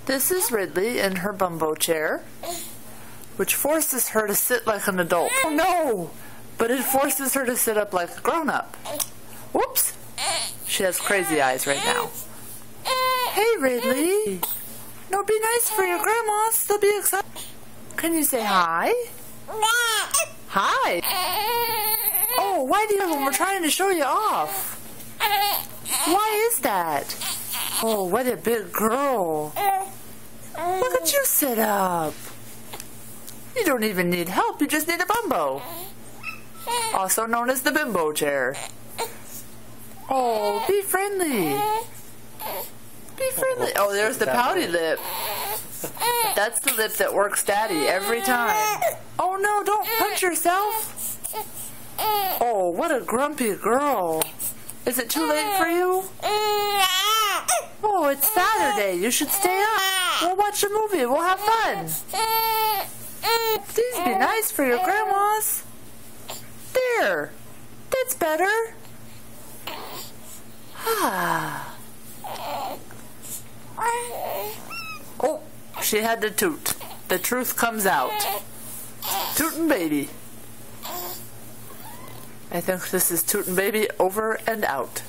This is Ridley in her bumbo chair, which forces her to sit like an adult. Oh no! But it forces her to sit up like a grown-up. Whoops! She has crazy eyes right now. Hey Ridley! No, be nice for your grandmas. They'll be excited. Can you say hi? Hi! Oh, why do you when we're trying to show you off? Why is that? Oh, what a big girl. Look at you sit up. You don't even need help, you just need a bumbo. Also known as the bimbo chair. Oh, be friendly. Be friendly. Oh, there's the pouty lip. That's the lip that works Daddy every time. Oh no, don't punch yourself. Oh, what a grumpy girl. Is it too late for you? Oh, it's Saturday. You should stay up. We'll watch a movie. We'll have fun. Please be nice for your grandmas. There. That's better. Ah. Oh, she had to toot. The truth comes out. Tootin' baby. I think this is Tootin' baby over and out.